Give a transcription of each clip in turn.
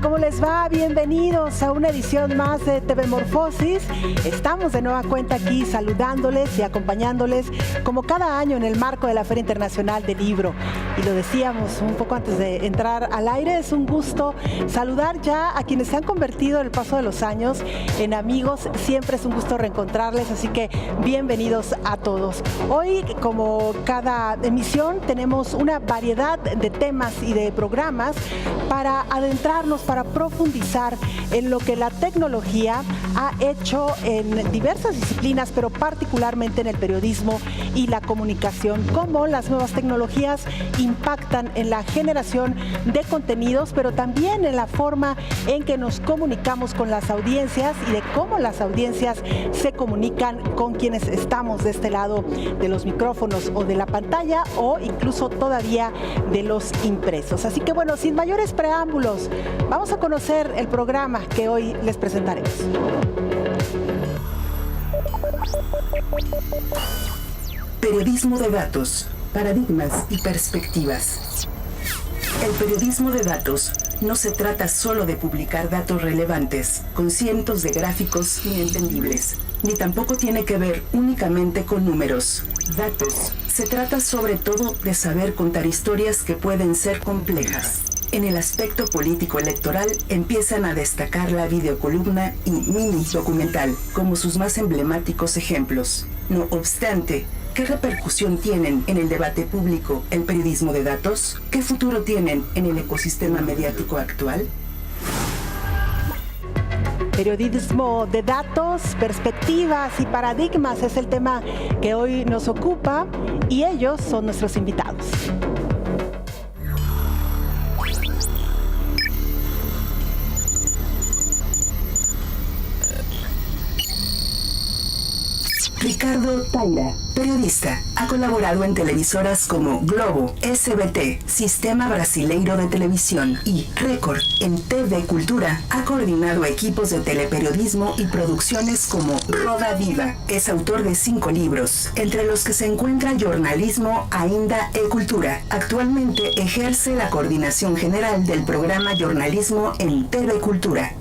¿Cómo les va? Bienvenidos a una edición más de TV Morfosis. Estamos de nueva cuenta aquí saludándoles y acompañándoles como cada año en el marco de la Feria Internacional del Libro. Y lo decíamos un poco antes de entrar al aire, es un gusto saludar ya a quienes se han convertido en el paso de los años en amigos. Siempre es un gusto reencontrarles, así que bienvenidos a todos. Hoy, como cada emisión, tenemos una variedad de temas y de programas para adentrarnos, para profundizar en lo que la tecnología ha hecho en diversas disciplinas, pero particularmente en el periodismo y la comunicación, cómo las nuevas tecnologías impactan en la generación de contenidos, pero también en la forma en que nos comunicamos con las audiencias y de cómo las audiencias se comunican con quienes estamos de este lado de los micrófonos o de la pantalla o incluso todavía de los impresos. Así que bueno, sin mayores preámbulos, vamos a conocer el programa que hoy les presentaremos. Periodismo de datos, paradigmas y perspectivas. El periodismo de datos no se trata solo de publicar datos relevantes, con cientos de gráficos inentendibles, ni tampoco tiene que ver únicamente con números, datos. Se trata sobre todo de saber contar historias que pueden ser complejas. En el aspecto político-electoral empiezan a destacar la videocolumna y mini documental como sus más emblemáticos ejemplos. No obstante, ¿qué repercusión tienen en el debate público el periodismo de datos? ¿Qué futuro tienen en el ecosistema mediático actual? Periodismo de datos, perspectivas y paradigmas es el tema que hoy nos ocupa y ellos son nuestros invitados. Ricardo Taira, periodista, ha colaborado en televisoras como Globo, SBT, Sistema Brasileiro de Televisión y Record. En TV Cultura ha coordinado equipos de teleperiodismo y producciones como Roda Viva. Es autor de 5 libros, entre los que se encuentra Jornalismo Ainda e Cultura. Actualmente ejerce la coordinación general del programa Jornalismo en TV Cultura.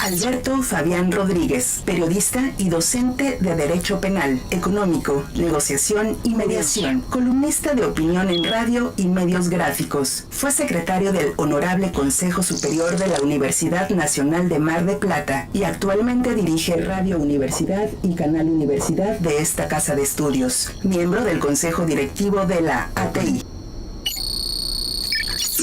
Alberto Fabián Rodríguez, periodista y docente de Derecho Penal, Económico, Negociación y Mediación, columnista de opinión en radio y medios gráficos. Fue secretario del Honorable Consejo Superior de la Universidad Nacional de Mar de Plata y actualmente dirige Radio Universidad y Canal Universidad de esta casa de estudios. Miembro del Consejo Directivo de la ATI.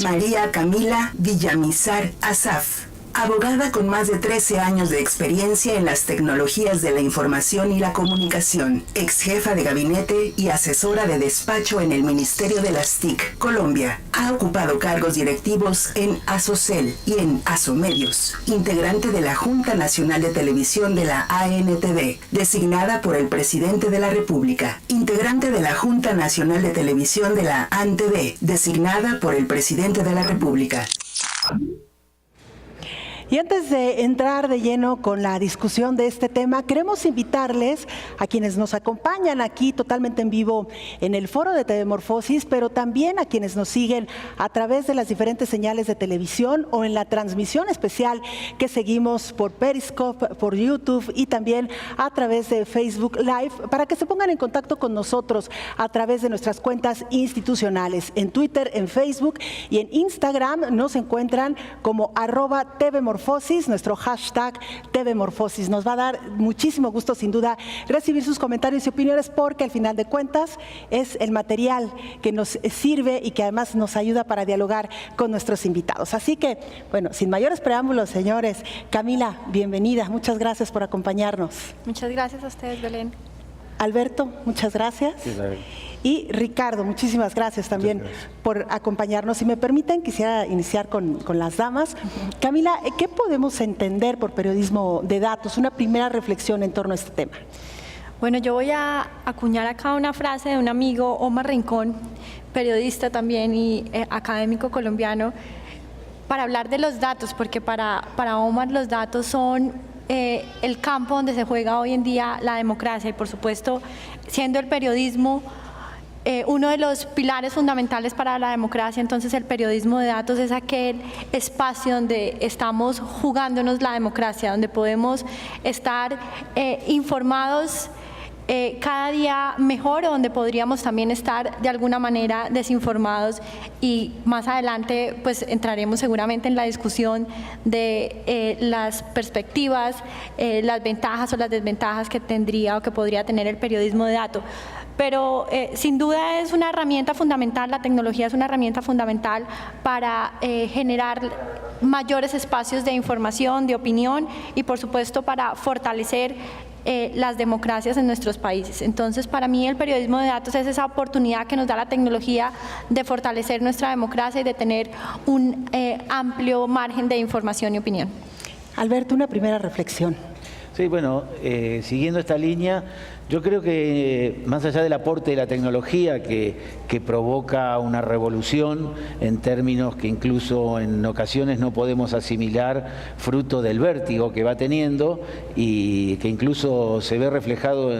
María Camila Villamizar Asaf, abogada con más de 13 años de experiencia en las tecnologías de la información y la comunicación, ex jefa de gabinete y asesora de despacho en el Ministerio de las TIC, Colombia. Ha ocupado cargos directivos en Asocel y en Asomedios, integrante de la Junta Nacional de Televisión de la ANTV, designada por el Presidente de la República, integrante de la Junta Nacional de Televisión de la ANTV, designada por el Presidente de la República. Y antes de entrar de lleno con la discusión de este tema, queremos invitarles a quienes nos acompañan aquí totalmente en vivo en el foro de TV Morfosis, pero también a quienes nos siguen a través de las diferentes señales de televisión o en la transmisión especial que seguimos por Periscope, por YouTube y también a través de Facebook Live, para que se pongan en contacto con nosotros a través de nuestras cuentas institucionales. En Twitter, en Facebook y en Instagram nos encuentran como @TVMorfosis. Nuestro hashtag TV Morfosis. Nos va a dar muchísimo gusto, sin duda, recibir sus comentarios y opiniones, porque al final de cuentas es el material que nos sirve y que además nos ayuda para dialogar con nuestros invitados. Así que, bueno, sin mayores preámbulos, señores, Camila, bienvenida. Muchas gracias por acompañarnos. Muchas gracias a ustedes, Belén. Alberto, muchas gracias. Sí, y Ricardo, muchísimas gracias también por acompañarnos. Si me permiten, quisiera iniciar con las damas. Camila, ¿qué podemos entender por periodismo de datos? Una primera reflexión en torno a este tema. Bueno, yo voy a acuñar acá una frase de un amigo, Omar Rincón, periodista también y académico colombiano, para hablar de los datos, porque para Omar los datos son el campo donde se juega hoy en día la democracia y, por supuesto, siendo el periodismo uno de los pilares fundamentales para la democracia. Entonces el periodismo de datos es aquel espacio donde estamos jugándonos la democracia, donde podemos estar informados cada día mejor, o donde podríamos también estar de alguna manera desinformados, y más adelante pues entraremos seguramente en la discusión de las perspectivas, las ventajas o las desventajas que tendría o que podría tener el periodismo de datos. Pero sin duda es una herramienta fundamental, la tecnología es una herramienta fundamental para generar mayores espacios de información, de opinión, y por supuesto para fortalecer las democracias en nuestros países. Entonces, para mí el periodismo de datos es esa oportunidad que nos da la tecnología de fortalecer nuestra democracia y de tener un amplio margen de información y opinión. Alberto, una primera reflexión. Sí, bueno, siguiendo esta línea, yo creo que más allá del aporte de la tecnología que provoca una revolución en términos que incluso en ocasiones no podemos asimilar, fruto del vértigo que va teniendo y que incluso se ve reflejado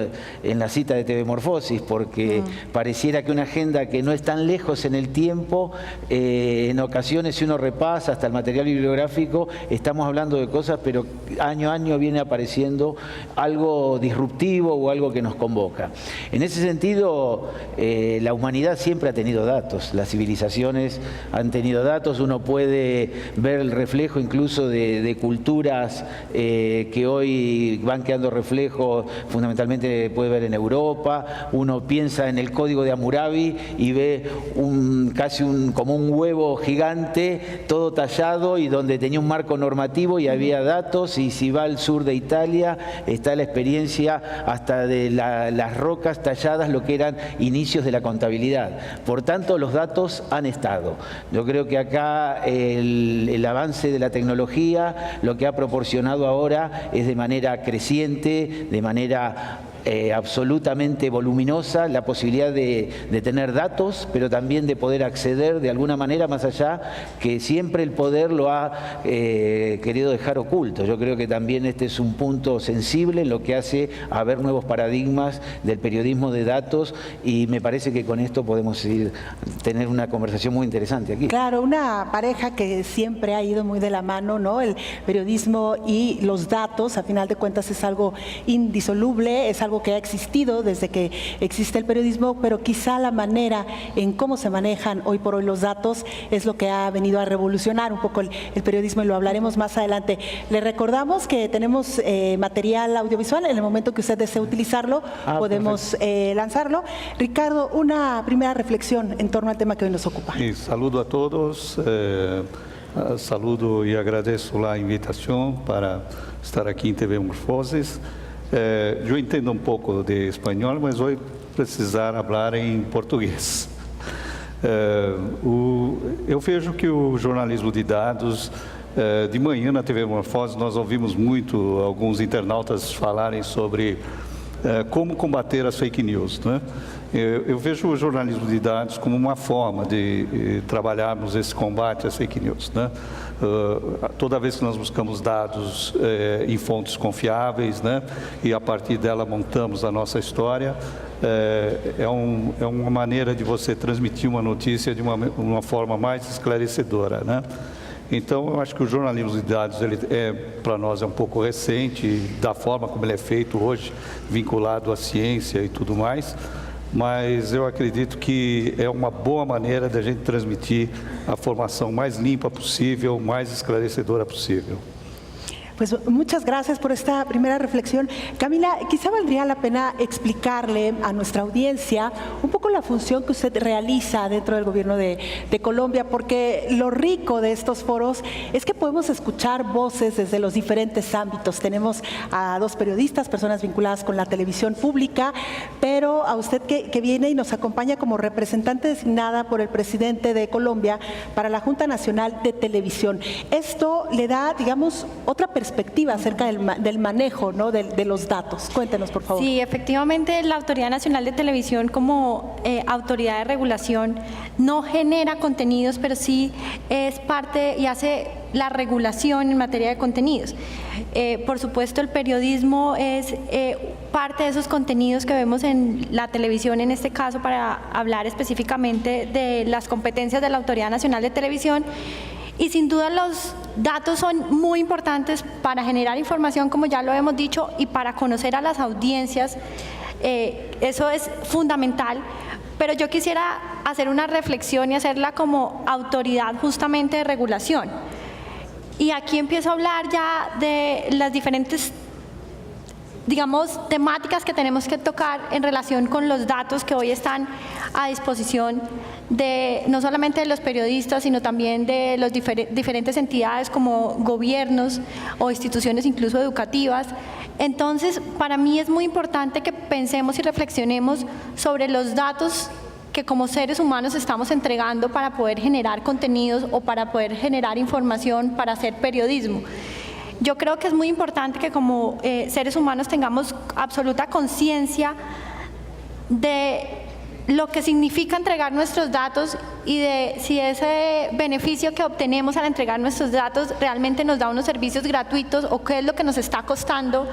en la cita de TV Morfosis, porque pareciera que una agenda que no es tan lejos en el tiempo, en ocasiones si uno repasa hasta el material bibliográfico, estamos hablando de cosas, pero año a año viene apareciendo algo disruptivo o algo que nos convoca. En ese sentido, la humanidad siempre ha tenido datos, las civilizaciones han tenido datos, uno puede ver el reflejo incluso de culturas que hoy van quedando reflejos, fundamentalmente puede ver en Europa, uno piensa en el código de Hammurabi y ve como un huevo gigante, todo tallado y donde tenía un marco normativo y había datos, y si va al sur de Italia está la experiencia hasta de las rocas talladas, lo que eran inicios de la contabilidad. Por tanto, los datos han estado. Yo creo que acá el avance de la tecnología lo que ha proporcionado ahora es de manera creciente, de manera absolutamente voluminosa, la posibilidad de tener datos, pero también de poder acceder de alguna manera más allá, que siempre el poder lo ha querido dejar oculto. Yo creo que también este es un punto sensible, lo que hace haber nuevos paradigmas del periodismo de datos, y me parece que con esto podemos tener una conversación muy interesante aquí. Claro, una pareja que siempre ha ido muy de la mano, ¿no? El periodismo y los datos, a final de cuentas es algo indisoluble, es algo que ha existido desde que existe el periodismo, pero quizá la manera en cómo se manejan hoy por hoy los datos es lo que ha venido a revolucionar un poco el periodismo, y lo hablaremos más adelante. Le recordamos que tenemos material audiovisual, en el momento que usted desee utilizarlo, podemos lanzarlo. Ricardo, una primera reflexión en torno al tema que hoy nos ocupa. Sí, saludo a todos, saludo y agradezco la invitación para estar aquí en TV Morfosis. Eu entendo um pouco de espanhol, mas vou precisar falar em português. Eu vejo que o jornalismo de dados, de manhã na TV Morfosis, nós ouvimos muito alguns internautas falarem sobre como combater as fake news, né? Eu vejo o jornalismo de dados como uma forma de trabalharmos esse combate às fake news, né? Toda vez que nós buscamos dados em fontes confiáveis, né, e a partir dela montamos a nossa história, é uma maneira de você transmitir uma notícia de uma forma mais esclarecedora, né? Então, eu acho que o jornalismo de dados, para nós, é um pouco recente, da forma como ele é feito hoje, vinculado à ciência e tudo mais, mas eu acredito que é uma boa maneira da gente transmitir a formação mais limpa possível, mais esclarecedora possível. Pues muchas gracias por esta primera reflexión. Camila, quizá valdría la pena explicarle a nuestra audiencia un poco la función que usted realiza dentro del gobierno de Colombia, porque lo rico de estos foros es que podemos escuchar voces desde los diferentes ámbitos. Tenemos a dos periodistas, personas vinculadas con la televisión pública, pero a usted que viene y nos acompaña como representante designada por el presidente de Colombia para la Junta Nacional de Televisión. Esto le da, digamos, otra perspectiva perspectiva acerca del manejo, ¿no?, de los datos. Cuéntenos, por favor. Sí, efectivamente, la Autoridad Nacional de Televisión como autoridad de regulación no genera contenidos, pero sí es parte y hace la regulación en materia de contenidos. Por supuesto, el periodismo es parte de esos contenidos que vemos en la televisión, en este caso, para hablar específicamente de las competencias de la Autoridad Nacional de Televisión. Y sin duda los datos son muy importantes para generar información, como ya lo hemos dicho, y para conocer a las audiencias. Eso es fundamental. Pero yo quisiera hacer una reflexión y hacerla como autoridad justamente de regulación. Y aquí empiezo a hablar ya de las diferentes, digamos, temáticas que tenemos que tocar en relación con los datos que hoy están a disposición de no solamente de los periodistas, sino también de las diferentes entidades como gobiernos o instituciones incluso educativas. Entonces, para mí es muy importante que pensemos y reflexionemos sobre los datos que como seres humanos estamos entregando para poder generar contenidos o para poder generar información para hacer periodismo. Yo creo que es muy importante que como seres humanos tengamos absoluta conciencia de lo que significa entregar nuestros datos y de si ese beneficio que obtenemos al entregar nuestros datos realmente nos da unos servicios gratuitos o qué es lo que nos está costando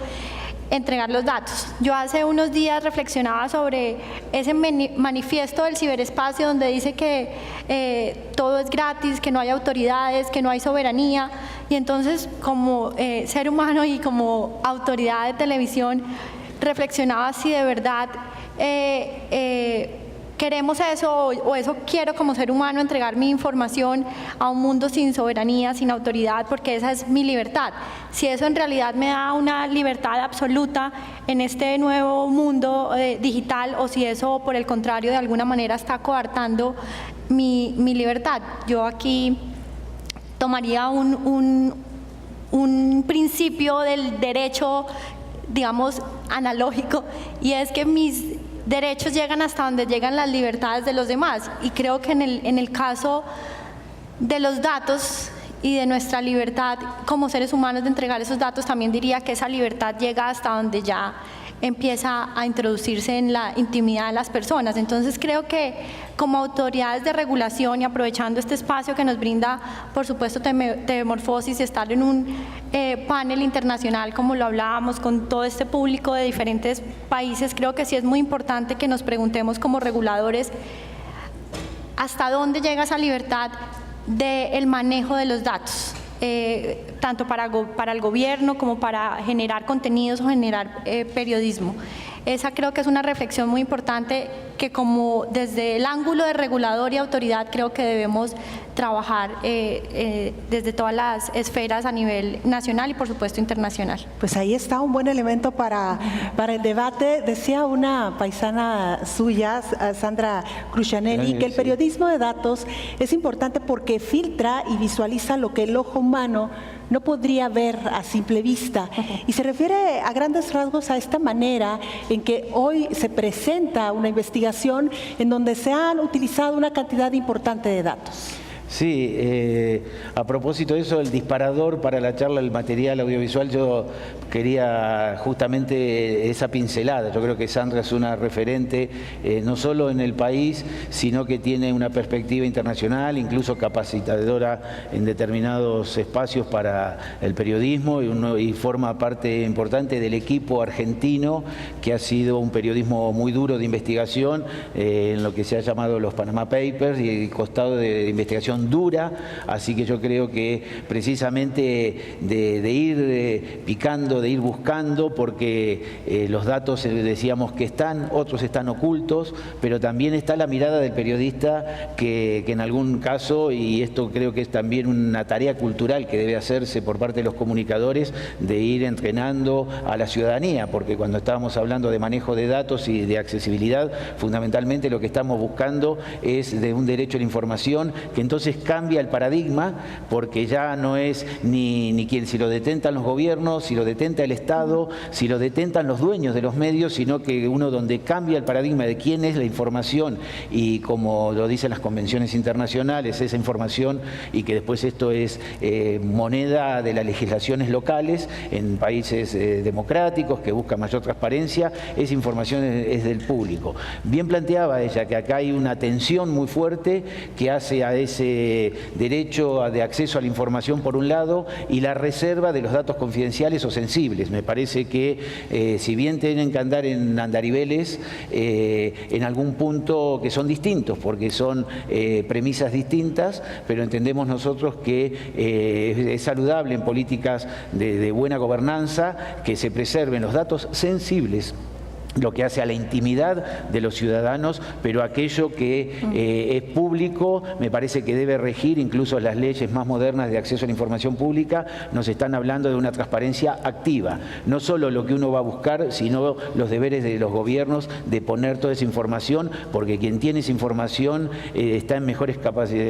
entregar los datos. Yo hace unos días reflexionaba sobre ese manifiesto del ciberespacio donde dice que todo es gratis, que no hay autoridades, que no hay soberanía, y entonces como ser humano y como autoridad de televisión reflexionaba si de verdad queremos eso o eso quiero como ser humano, entregar mi información a un mundo sin soberanía, sin autoridad, porque esa es mi libertad. Si eso en realidad me da una libertad absoluta en este nuevo mundo digital, o si eso por el contrario de alguna manera está coartando mi libertad. Yo aquí tomaría un principio del derecho, digamos, analógico, y es que mis derechos llegan hasta donde llegan las libertades de los demás, y creo que en el caso de los datos y de nuestra libertad como seres humanos de entregar esos datos, también diría que esa libertad llega hasta donde ya empieza a introducirse en la intimidad de las personas. Entonces creo que como autoridades de regulación y aprovechando este espacio que nos brinda, por supuesto, TV Morfosis, y estar en un panel internacional como lo hablábamos con todo este público de diferentes países, creo que sí es muy importante que nos preguntemos como reguladores hasta dónde llega esa libertad del manejo de los datos. Tanto para el gobierno como para generar contenidos o generar periodismo. Esa creo que es una reflexión muy importante que como desde el ángulo de regulador y autoridad creo que debemos trabajar desde todas las esferas a nivel nacional y por supuesto internacional. Pues ahí está un buen elemento para el debate. Decía una paisana suya, Sandra Crucianelli, que el periodismo de datos es importante porque filtra y visualiza lo que el ojo humano no podría ver a simple vista. Y se refiere a grandes rasgos a esta manera en que hoy se presenta una investigación en donde se han utilizado una cantidad importante de datos. Sí, a propósito de eso, el disparador para la charla, el material audiovisual, yo quería justamente esa pincelada. Yo creo que Sandra es una referente no solo en el país, sino que tiene una perspectiva internacional, incluso capacitadora en determinados espacios para el periodismo y forma parte importante del equipo argentino que ha sido un periodismo muy duro de investigación en lo que se ha llamado los Panama Papers y el costado de investigación dura, así que yo creo que precisamente de ir picando, de ir buscando, porque los datos decíamos que están, otros están ocultos, pero también está la mirada del periodista que en algún caso, y esto creo que es también una tarea cultural que debe hacerse por parte de los comunicadores, de ir entrenando a la ciudadanía, porque cuando estábamos hablando de manejo de datos y de accesibilidad, fundamentalmente lo que estamos buscando es de un derecho a la información, que entonces entonces cambia el paradigma, porque ya no es ni quien, si lo detentan los gobiernos, si lo detenta el Estado, si lo detentan los dueños de los medios, sino que uno donde cambia el paradigma de quién es la información y, como lo dicen las convenciones internacionales, esa información, y que después esto es moneda de las legislaciones locales en países democráticos que buscan mayor transparencia, esa información es del público. Bien planteaba ella que acá hay una tensión muy fuerte que hace a ese derecho de acceso a la información por un lado y la reserva de los datos confidenciales o sensibles. Me parece que si bien tienen que andar en andariveles, en algún punto que son distintos, porque son premisas distintas, pero entendemos nosotros que es saludable en políticas de buena gobernanza que se preserven los datos sensibles, lo que hace a la intimidad de los ciudadanos, pero aquello que es público me parece que debe regir. Incluso las leyes más modernas de acceso a la información pública nos están hablando de una transparencia activa, no solo lo que uno va a buscar, sino los deberes de los gobiernos de poner toda esa información, porque quien tiene esa información está en mejores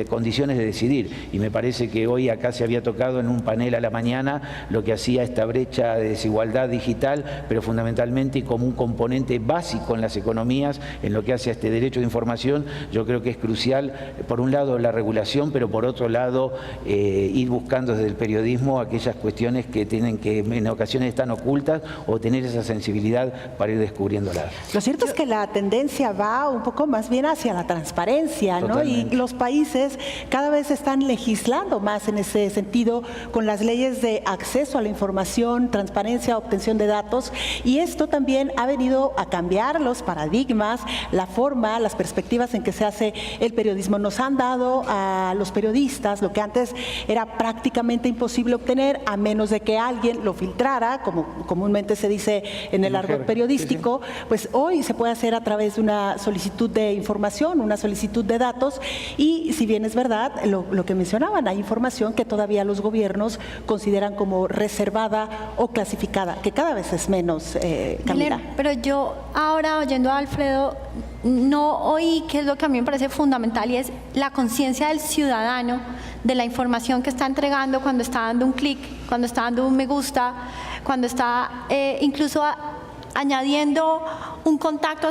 condiciones de decidir, y me parece que hoy acá se había tocado en un panel a la mañana lo que hacía esta brecha de desigualdad digital, pero fundamentalmente como un componente básico en las economías, en lo que hace a este derecho de información. Yo creo que es crucial, por un lado, la regulación, pero por otro lado, ir buscando desde el periodismo aquellas cuestiones que tienen que en ocasiones están ocultas, o tener esa sensibilidad para ir descubriéndolas. Lo cierto es que la tendencia va un poco más bien hacia la transparencia, ¿no? Y los países cada vez están legislando más en ese sentido, con las leyes de acceso a la información, transparencia, obtención de datos, y esto también ha venido a cambiar los paradigmas, la forma, las perspectivas en que se hace el periodismo. Nos han dado a los periodistas lo que antes era prácticamente imposible obtener, a menos de que alguien lo filtrara, como comúnmente se dice en el argot periodístico. Sí. Pues hoy se puede hacer a través de una solicitud de información, una solicitud de datos, y si bien es verdad lo que mencionaban, hay información que todavía los gobiernos consideran como reservada o clasificada, que cada vez es menos, Camila. Pero yo ahora, oyendo a Alfredo, no oí qué es lo que a mí me parece fundamental, y es la conciencia del ciudadano de la información que está entregando cuando está dando un clic, cuando está dando un me gusta, cuando está incluso añadiendo un contacto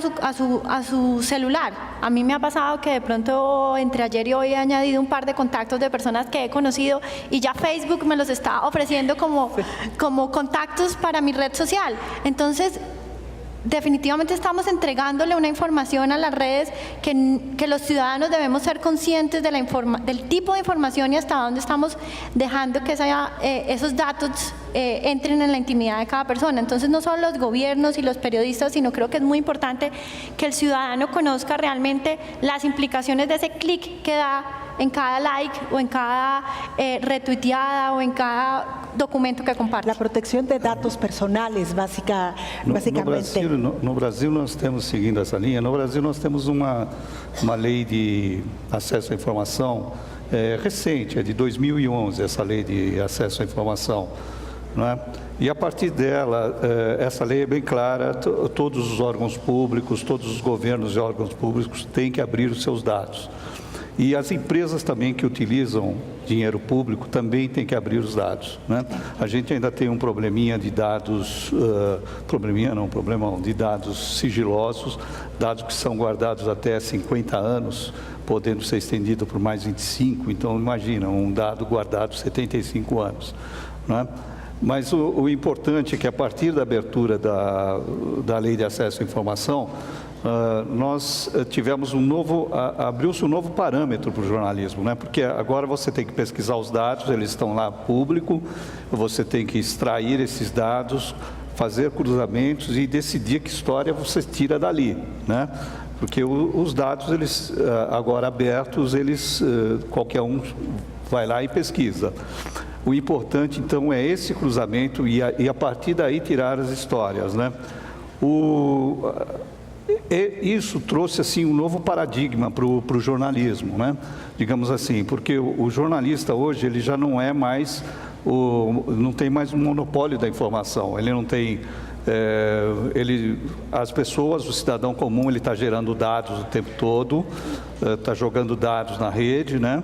a su celular. A mí me ha pasado que de pronto entre ayer y hoy he añadido un par de contactos de personas que he conocido, y ya Facebook me los está ofreciendo como contactos para mi red social. Entonces, definitivamente estamos entregándole una información a las redes que los ciudadanos debemos ser conscientes de del tipo de información y hasta dónde estamos dejando que esos datos entren en la intimidad de cada persona. Entonces, no solo los gobiernos y los periodistas, sino creo que es muy importante que el ciudadano conozca realmente las implicaciones de ese clic que da en cada like o en cada retuiteada o en cada documento que comparte. La protección de datos personales, basicamente. No Brasil nós temos, seguindo essa linha, no Brasil nós temos uma lei de acesso à informação recente, é de 2011, essa lei de acesso à informação, não é? E a partir dela, essa lei é bem clara, todos os órgãos públicos, todos os governos e órgãos públicos têm que abrir os seus dados. E as empresas também que utilizam dinheiro público também têm que abrir os dados, né? A gente ainda tem um probleminha de dados, problemão de dados sigilosos, dados que são guardados até 50 anos, podendo ser estendido por mais 25, então imagina, um dado guardado 75 anos, né? Mas o importante é que a partir da abertura da Lei de Acesso à Informação, nós tivemos abriu-se um novo parâmetro para o jornalismo, né? Porque agora você tem que pesquisar os dados, eles estão lá público, você tem que extrair esses dados, fazer cruzamentos e decidir que história você tira dali, né? Porque os dados, eles agora abertos, qualquer um vai lá e pesquisa. O importante, então, é esse cruzamento e a partir daí tirar as histórias, né? Isso trouxe assim um novo paradigma para o jornalismo, né? Digamos assim, porque o jornalista hoje ele já não é mais não tem mais um monopólio da informação. Ele não tem as pessoas, o cidadão comum, ele está gerando dados o tempo todo, está jogando dados na rede, né?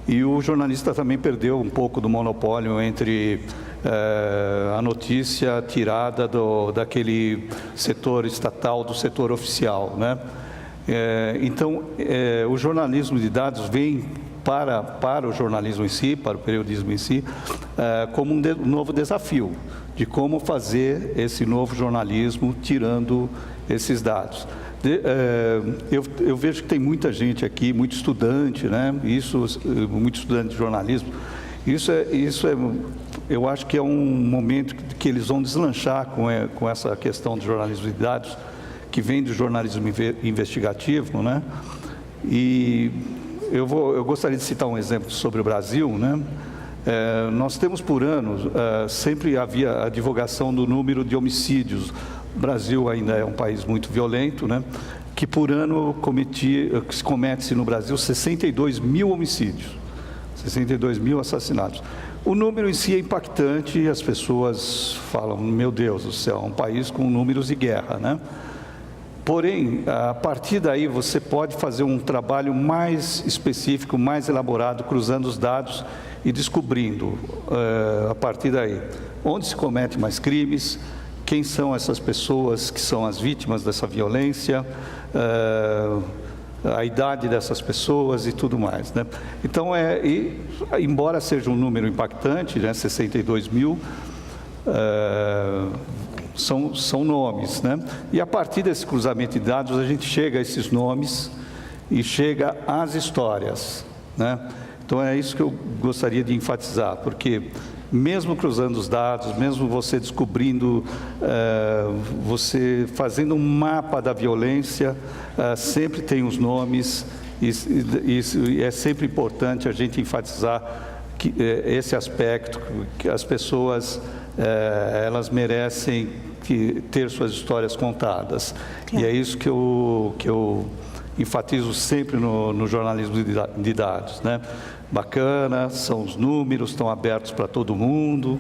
E o jornalista também perdeu um pouco do monopólio entre a notícia tirada daquele setor estatal, do setor oficial, né? Então, o jornalismo de dados vem para o jornalismo em si, para o periodismo em si, como um novo desafio de como fazer esse novo jornalismo tirando esses dados. Eu vejo que tem muita gente aqui, muito estudante, né? Muito estudante de jornalismo. Eu acho que é um momento que eles vão deslanchar com essa questão do jornalismo de dados, que vem do jornalismo investigativo, né? E eu gostaria de citar um exemplo sobre o Brasil, né? Nós temos por ano, sempre havia a divulgação do número de homicídios. O Brasil ainda é um país muito violento, né? Que por ano comete-se no Brasil 62 mil homicídios, 62 mil assassinatos. O número em si é impactante e as pessoas falam, meu Deus do céu, é um país com números de guerra, né? Porém, a partir daí você pode fazer um trabalho mais específico, mais elaborado, cruzando os dados e descobrindo, a partir daí, onde se comete mais crimes, quem são essas pessoas que são as vítimas dessa violência, a idade dessas pessoas e tudo mais, né? Então, embora seja um número impactante, né, 62 mil, são nomes, né? E a partir desse cruzamento de dados, a gente chega a esses nomes e chega às histórias, né? Então, é isso que eu gostaria de enfatizar, porque mesmo cruzando os dados, mesmo você descobrindo, você fazendo um mapa da violência, sempre tem os nomes, e é sempre importante a gente enfatizar esse aspecto, que as pessoas, elas merecem ter suas histórias contadas. Claro. E é isso que eu enfatizo sempre no jornalismo de dados, né? Bacana, são os números, estão abertos para todo mundo,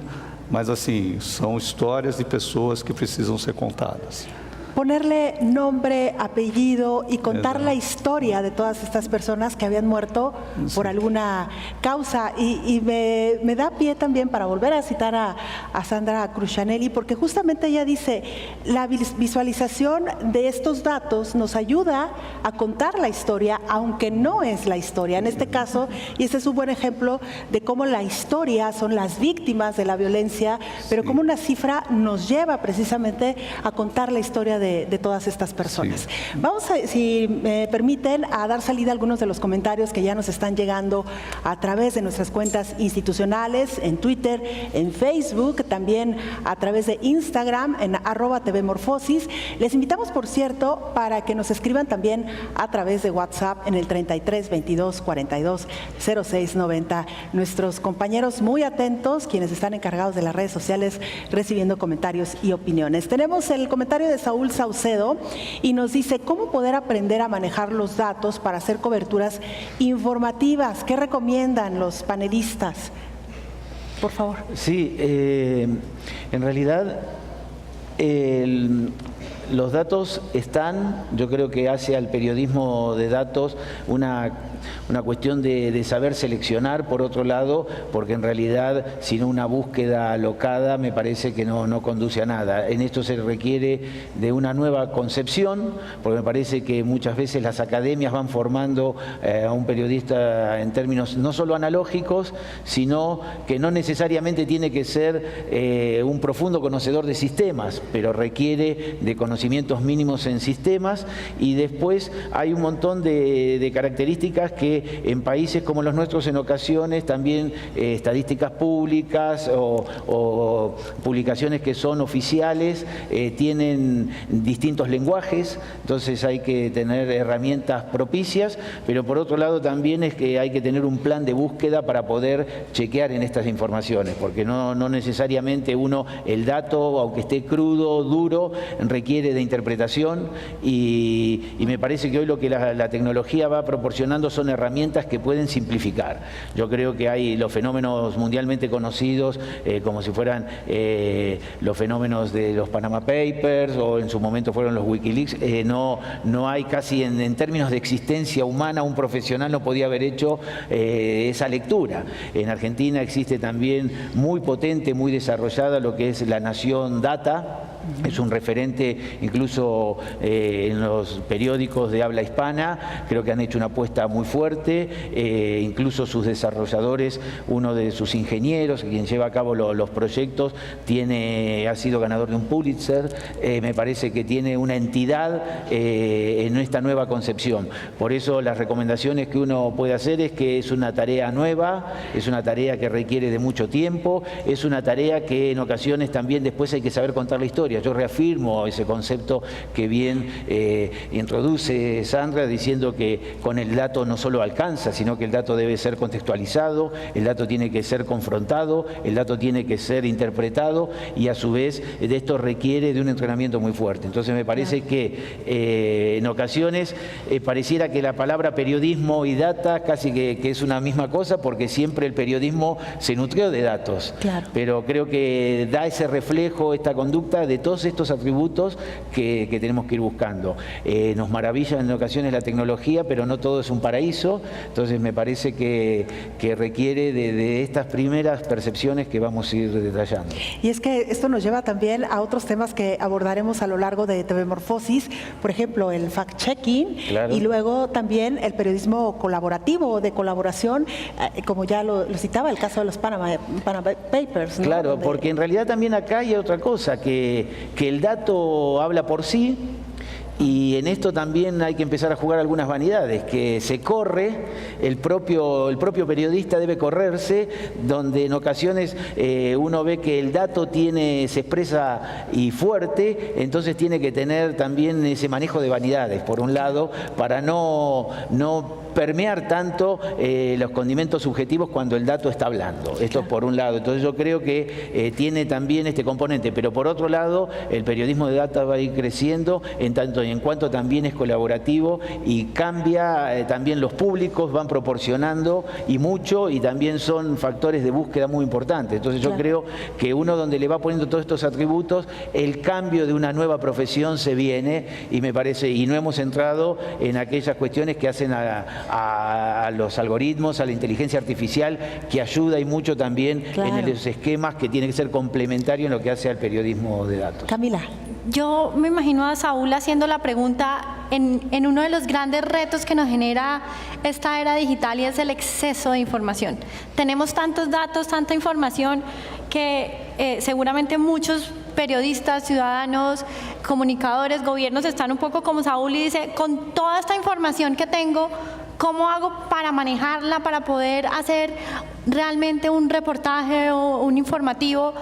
mas assim, são histórias de pessoas que precisam ser contadas. Ponerle nombre, apellido y contar la historia de todas estas personas que habían muerto por alguna causa. Y me da pie también para volver a citar a Sandra Crucianelli, porque justamente ella dice, la visualización de estos datos nos ayuda a contar la historia, aunque no es la historia. En este caso, y este es un buen ejemplo de cómo la historia son las víctimas de la violencia, pero cómo una cifra nos lleva precisamente a contar la historia de todas estas personas. Sí. Vamos a, si me permiten, a dar salida a algunos de los comentarios que ya nos están llegando a través de nuestras cuentas institucionales, en Twitter, en Facebook, también a través de Instagram, en @tvmorfosis. Les invitamos, por cierto, para que nos escriban también a través de WhatsApp en el 33 22 42 06 90. Nuestros compañeros muy atentos, quienes están encargados de las redes sociales, recibiendo comentarios y opiniones. Tenemos el comentario de Saúl Saucedo y nos dice, ¿cómo poder aprender a manejar los datos para hacer coberturas informativas? ¿Qué recomiendan los panelistas? Por favor. Sí, en realidad los datos están, yo creo que hace al periodismo de datos una cuestión de saber seleccionar, por otro lado, porque en realidad sin una búsqueda alocada me parece que no conduce a nada. En esto se requiere de una nueva concepción, porque me parece que muchas veces las academias van formando a un periodista en términos no solo analógicos, sino que no necesariamente tiene que ser un profundo conocedor de sistemas, pero requiere de conocimientos mínimos en sistemas, y después hay un montón de características que en países como los nuestros en ocasiones también estadísticas públicas o publicaciones que son oficiales tienen distintos lenguajes, entonces hay que tener herramientas propicias, pero por otro lado también es que hay que tener un plan de búsqueda para poder chequear en estas informaciones, porque no necesariamente el dato, aunque esté crudo, duro, requiere de interpretación, y me parece que hoy lo que la tecnología va proporcionando son son herramientas que pueden simplificar. Yo creo que hay los fenómenos mundialmente conocidos, como si fueran los fenómenos de los Panama Papers o en su momento fueron los Wikileaks. No hay casi en términos de existencia humana, un profesional no podía haber hecho esa lectura. En Argentina existe también muy potente, muy desarrollada lo que es la Nación Data. Es un referente incluso en los periódicos de habla hispana. Creo que han hecho una apuesta muy fuerte, incluso sus desarrolladores, uno de sus ingenieros, quien lleva a cabo los proyectos, ha sido ganador de un Pulitzer. Me parece que tiene una entidad en esta nueva concepción. Por eso las recomendaciones que uno puede hacer es que es una tarea nueva, es una tarea que requiere de mucho tiempo, es una tarea que en ocasiones también después hay que saber contar la historia. Yo reafirmo ese concepto que bien introduce Sandra, diciendo que con el dato no solo alcanza, sino que el dato debe ser contextualizado, el dato tiene que ser confrontado, el dato tiene que ser interpretado y a su vez de esto requiere de un entrenamiento muy fuerte. Entonces me parece que en ocasiones pareciera que la palabra periodismo y data casi que es una misma cosa, porque siempre el periodismo se nutrió de datos. Claro. Pero creo que da ese reflejo, esta conducta de todos estos atributos que tenemos que ir buscando. Nos maravilla en ocasiones la tecnología, pero no todo es un paraíso. Entonces me parece que requiere de estas primeras percepciones que vamos a ir detallando. Y es que esto nos lleva también a otros temas que abordaremos a lo largo de TV Morfosis, por ejemplo el fact-checking, claro, y luego también el periodismo colaborativo, de colaboración, como ya lo citaba el caso de los Panama Papers, ¿no? Claro, porque en realidad también acá hay otra cosa, que el dato habla por sí. Y en esto también hay que empezar a jugar algunas vanidades, que se corre, el propio periodista debe correrse, donde en ocasiones uno ve que el dato se expresa y fuerte, entonces tiene que tener también ese manejo de vanidades, por un lado, para no permear tanto los condimentos subjetivos cuando el dato está hablando. Esto es por un lado. Entonces yo creo que tiene también este componente, pero por otro lado el periodismo de data va a ir creciendo en tanto y en cuanto también es colaborativo y cambia, también los públicos van proporcionando y mucho, y también son factores de búsqueda muy importantes. Entonces yo creo que uno donde le va poniendo todos estos atributos, el cambio de una nueva profesión se viene, y me parece, y no hemos entrado en aquellas cuestiones que hacen a los algoritmos, a la inteligencia artificial, que ayuda y mucho también en los esquemas que tienen que ser complementarios en lo que hace al periodismo de datos. Camila. Yo me imagino a Saúl haciendo la pregunta en uno de los grandes retos que nos genera esta era digital, y es el exceso de información. Tenemos tantos datos, tanta información, que seguramente muchos periodistas, ciudadanos, comunicadores, gobiernos están un poco como Saúl y dice, con toda esta información que tengo, ¿cómo hago para manejarla, para poder hacer realmente un reportaje o un informativo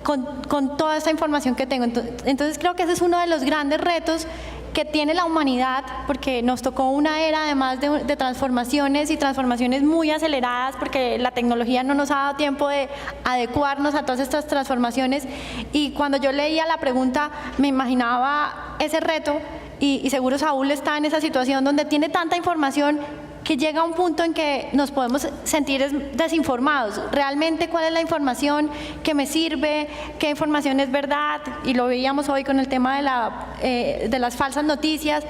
con toda esta información que tengo? Entonces creo que ese es uno de los grandes retos que tiene la humanidad, porque nos tocó una era además de transformaciones, y transformaciones muy aceleradas, porque la tecnología no nos ha dado tiempo de adecuarnos a todas estas transformaciones. Y cuando yo leía la pregunta me imaginaba ese reto, y seguro Saúl está en esa situación donde tiene tanta información que llega a un punto en que nos podemos sentir desinformados. Realmente, ¿cuál es la información que me sirve? ¿Qué información es verdad? Y lo veíamos hoy con el tema de las falsas noticias.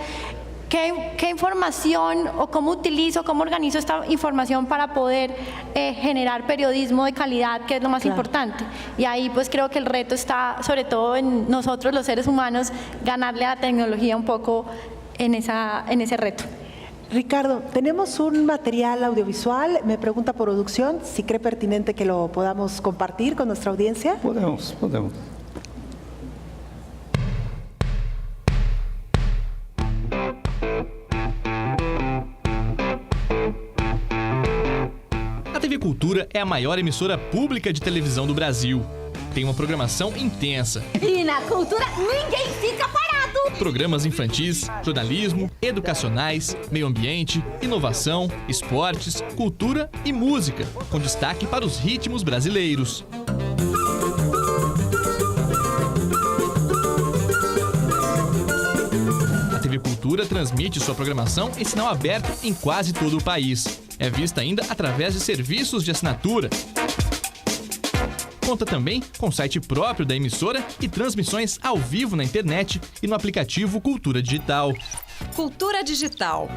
¿Qué información, o cómo utilizo, cómo organizo esta información para poder generar periodismo de calidad, que es lo más importante? Y ahí pues creo que el reto está sobre todo en nosotros los seres humanos, ganarle a la tecnología un poco en ese reto. Ricardo, tenemos un material audiovisual, me pregunta producción si cree pertinente que lo podamos compartir con nuestra audiencia. Podemos. A TV Cultura é a maior emissora pública de televisão do Brasil. Tem uma programação intensa. E na cultura ninguém fica parado! Programas infantis, jornalismo, educacionais, meio ambiente, inovação, esportes, cultura e música, com destaque para os ritmos brasileiros. A TV Cultura Cultura transmite sua programação em sinal aberto em quase todo o país. É vista ainda através de serviços de assinatura. Conta também com site próprio da emissora e transmissões ao vivo na internet e no aplicativo Cultura Digital. Cultura Digital.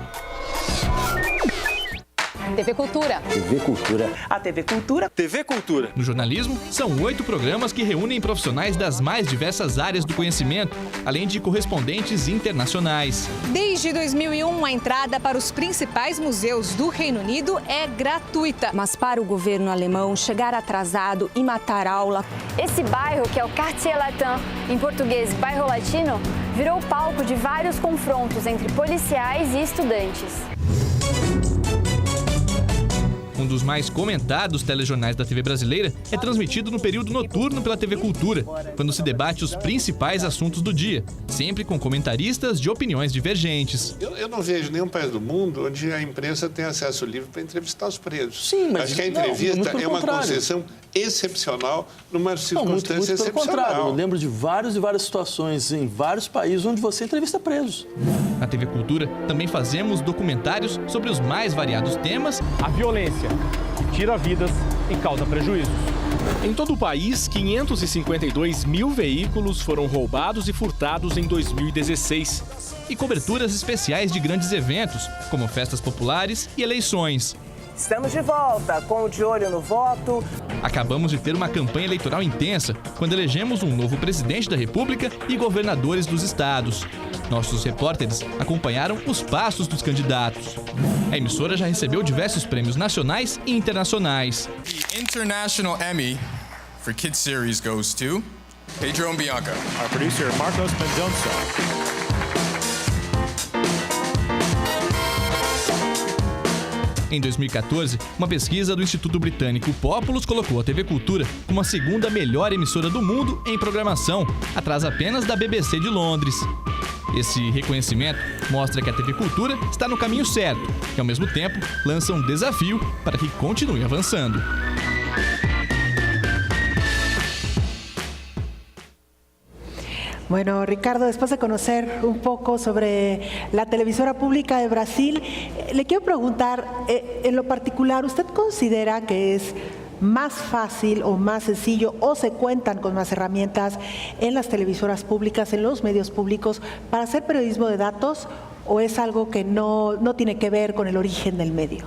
TV Cultura. TV Cultura. A TV Cultura. TV Cultura. No jornalismo, são 8 programas que reúnem profissionais das mais diversas áreas do conhecimento, além de correspondentes internacionais. Desde 2001, a entrada para os principais museus do Reino Unido é gratuita. Mas para o governo alemão, chegar atrasado e matar aula... Esse bairro, que é o Quartier Latin, em português bairro latino, virou palco de vários confrontos entre policiais e estudantes. Um dos mais comentados telejornais da TV brasileira é transmitido no período noturno pela TV Cultura, quando se debate os principais assuntos do dia, sempre com comentaristas de opiniões divergentes. Eu não vejo nenhum país do mundo onde a imprensa tem acesso livre para entrevistar os presos. Sim, mas acho que a entrevista é uma contrário. concessão excepcional numa circunstância muito pelo excepcional. contrário. Eu lembro de várias situações em vários países onde você entrevista presos. Na TV Cultura também fazemos documentários sobre os mais variados temas. A violência, que tira vidas e causa prejuízos. Em todo o país, 552 mil veículos foram roubados e furtados em 2016. E coberturas especiais de grandes eventos, como festas populares e eleições. Estamos de volta com o De Olho no Voto. Acabamos de ter uma campanha eleitoral intensa, quando elegemos um novo presidente da República e governadores dos estados. Nossos repórteres acompanharam os passos dos candidatos. A emissora já recebeu diversos prêmios nacionais e internacionais. The International Emmy for Kids Series goes to Pedro and Bianca. Our producer, Marcos Mendonça. Em 2014, uma pesquisa do Instituto Britânico Populus colocou a TV Cultura como a segunda melhor emissora do mundo em programação, atrás apenas da BBC de Londres. Esse reconhecimento mostra que a TV Cultura está no caminho certo e, ao mesmo tempo, lança un desafio para que continue avançando. Bueno, Ricardo, después de conocer un poco sobre la televisora pública de Brasil, le quiero preguntar, en lo particular, ¿usted considera que es más fácil o más sencillo o se cuentan con más herramientas en las televisoras públicas, en los medios públicos, para hacer periodismo de datos, o es algo que no tiene que ver con el origen del medio?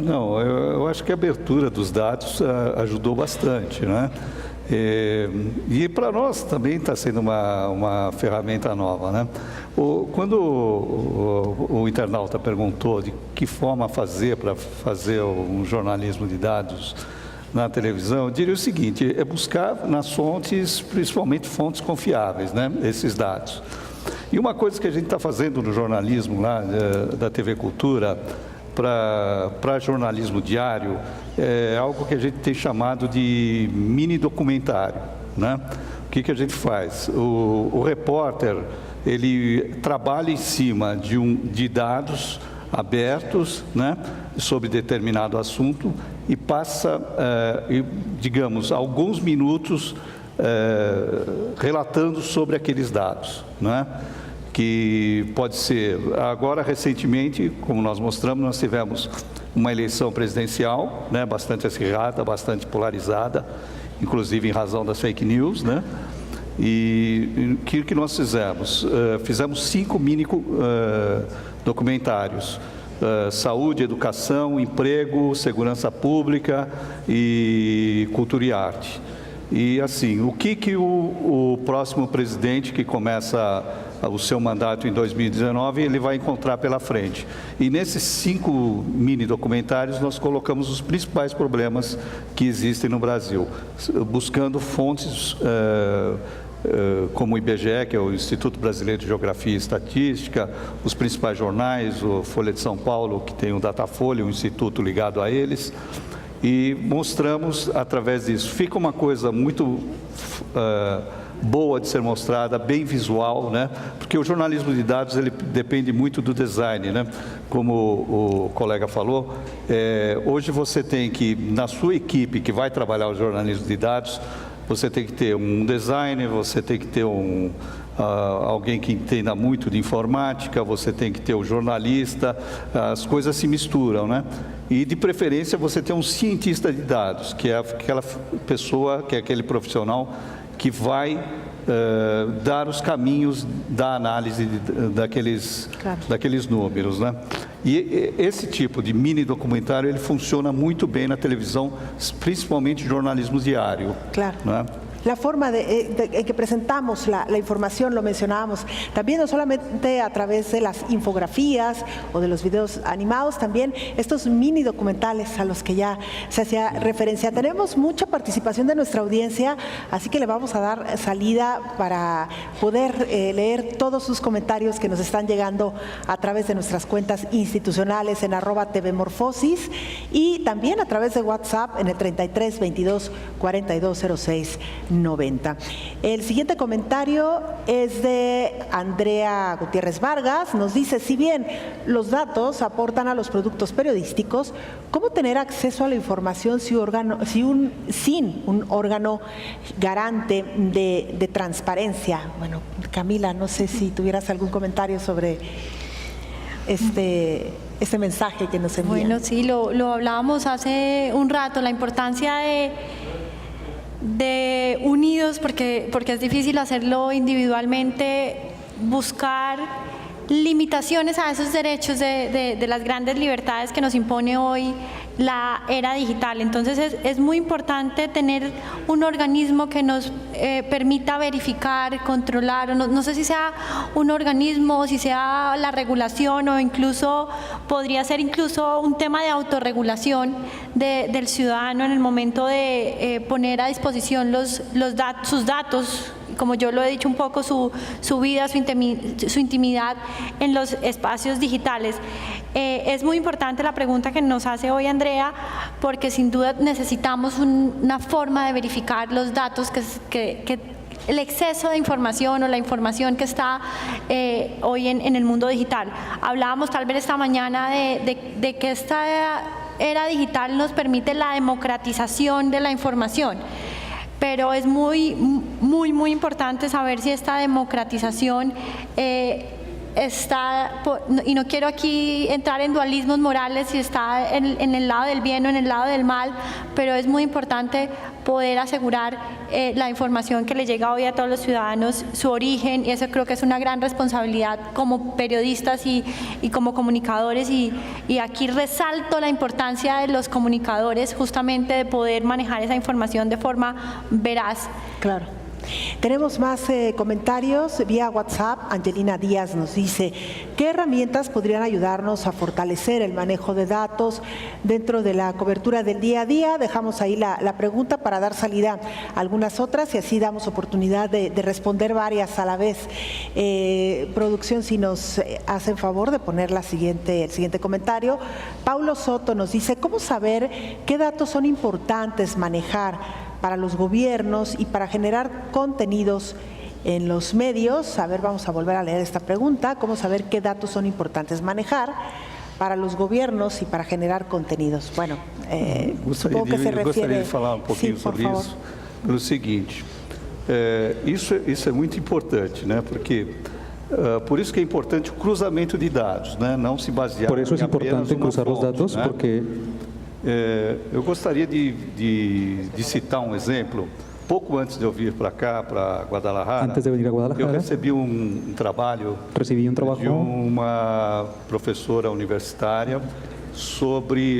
Não, eu acho que a abertura dos dados ajudou bastante, né? E para nós também está sendo uma ferramenta nova, né? Quando o internauta perguntou de que forma fazer para fazer um jornalismo de dados na televisão, eu diria o seguinte: é buscar nas fontes, principalmente fontes confiáveis, né? Esses dados. E uma coisa que a gente está fazendo no jornalismo lá da TV Cultura para jornalismo diário é algo que a gente tem chamado de mini documentário, né? O que a gente faz? O repórter, ele trabalha em cima de dados abertos, né, sobre determinado assunto e passa, digamos, alguns minutos relatando sobre aqueles dados, né? Que pode ser, agora recentemente, como nós mostramos, nós tivemos uma eleição presidencial, né, bastante acirrada, bastante polarizada, inclusive em razão das fake news, né? E o que nós fizemos? Fizemos 5 mini documentários: saúde, educação, emprego, segurança pública e cultura e arte. E assim, o que o próximo presidente que começa o seu mandato em 2019, ele vai encontrar pela frente. E nesses 5 mini documentários nós colocamos os principais problemas que existem no Brasil, buscando fontes como o IBGE, que é o Instituto Brasileiro de Geografia e Estatística, os principais jornais, o Folha de São Paulo, que tem o Datafolha, um instituto ligado a eles, e mostramos através disso. Fica uma coisa muito boa de ser mostrada, bem visual, né? Porque o jornalismo de dados, ele depende muito do design, né? Como o colega falou, hoje você tem que, na sua equipe que vai trabalhar o jornalismo de dados, você tem que ter um designer, você tem que ter alguém que entenda muito de informática, você tem que ter o jornalista, as coisas se misturam, né? E, de preferência, você tem um cientista de dados, que é aquela pessoa, que é aquele profissional que vai dar os caminhos da análise daqueles números, né? E esse tipo de mini documentário, ele funciona muito bem na televisão, principalmente jornalismo diário. Claro. Né? La forma en que presentamos la información, lo mencionábamos, también no solamente a través de las infografías o de los videos animados, también estos mini documentales a los que ya se hacía referencia. Tenemos mucha participación de nuestra audiencia, así que le vamos a dar salida para poder leer todos sus comentarios que nos están llegando a través de nuestras cuentas institucionales en @tvmorfosis y también a través de WhatsApp en el 33 22 42 06 90. El siguiente comentario es de Andrea Gutiérrez Vargas. Nos dice, si bien los datos aportan a los productos periodísticos, ¿cómo tener acceso a la información sin un órgano garante de transparencia? Bueno, Camila, no sé si tuvieras algún comentario sobre este mensaje que nos envían. Bueno, sí, lo hablábamos hace un rato, la importancia de unidos, porque es difícil hacerlo individualmente, buscar limitaciones a esos derechos de las grandes libertades que nos impone hoy la era digital. Entonces es muy importante tener un organismo que nos permita verificar, controlar, no sé si sea un organismo o si sea la regulación o incluso podría ser incluso un tema de autorregulación del ciudadano en el momento de poner a disposición sus datos, como yo lo he dicho un poco, su vida, su intimidad en los espacios digitales. Es muy importante la pregunta que nos hace hoy Andrea, porque sin duda necesitamos una forma de verificar los datos que el exceso de información o la información que está hoy en el mundo digital. Hablábamos tal vez esta mañana de que esta era digital nos permite la democratización de la información. Pero es muy importante saber si esta democratización está, y no quiero aquí entrar en dualismos morales, si está en el lado del bien o en el lado del mal, pero es muy importante poder asegurar la información que le llega hoy a todos los ciudadanos, su origen, y eso creo que es una gran responsabilidad como periodistas y como comunicadores, y aquí resalto la importancia de los comunicadores justamente de poder manejar esa información de forma veraz. Claro. Tenemos más comentarios vía WhatsApp. Angelina Díaz nos dice, ¿qué herramientas podrían ayudarnos a fortalecer el manejo de datos dentro de la cobertura del día a día? Dejamos ahí la pregunta para dar salida a algunas otras y así damos oportunidad de responder varias a la vez. Producción, si nos hacen favor de poner el siguiente comentario. Paulo Soto nos dice, ¿cómo saber qué datos son importantes manejar para los gobiernos y para generar contenidos en los medios? A ver, vamos a volver a leer esta pregunta. ¿Cómo saber qué datos son importantes manejar para los gobiernos y para generar contenidos? Bueno, supongo que se refiere... Gostaria de falar pouquinho sobre isso, pelo seguinte, isso é muito importante, né? Porque por isso que é importante o cruzamento de dados, né? Não se basear por eso es importante cruzar los datos, né? Porque eu gostaria de citar um exemplo. Pouco antes de eu vir para cá, para Guadalajara, eu recebi um trabalho de uma professora universitária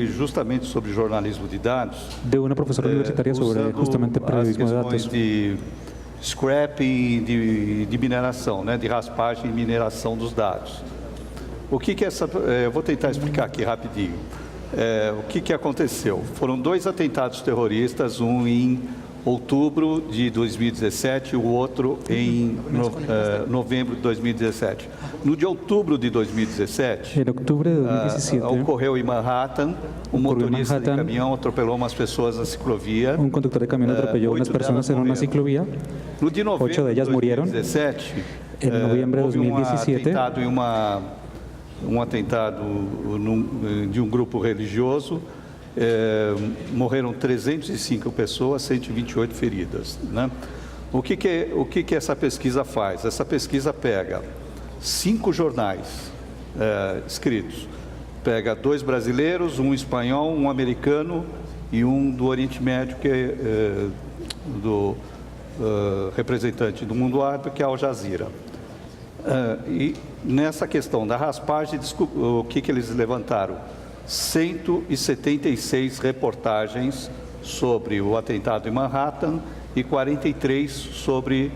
justamente sobre jornalismo de dados. De uma professora universitária sobre justamente periodismo de dados. De scrapping, de mineração, né, de raspagem e mineração dos dados. O que é essa? Eu vou tentar explicar aqui rapidinho. O que aconteceu? Foram 2 atentados terroristas, um em outubro de 2017 e o outro em novembro de 2017. No de outubro de 2017, ocorreu em Manhattan, um motorista de caminhão atropelou umas pessoas na ciclovia. Um condutor de caminhão atropelou umas pessoas em uma ciclovia. No de novembro de 2017, houve um atentado de um grupo religioso, morreram 305 pessoas, 128 feridas, né? O que essa pesquisa faz? Essa pesquisa pega 5 jornais escritos. Pega 2 brasileiros, um espanhol, um americano e um do Oriente Médio, que é do representante do mundo árabe, que é Al Jazeera. E nessa questão da raspagem, o que eles levantaram? 176 reportagens sobre o atentado em Manhattan e 43 sobre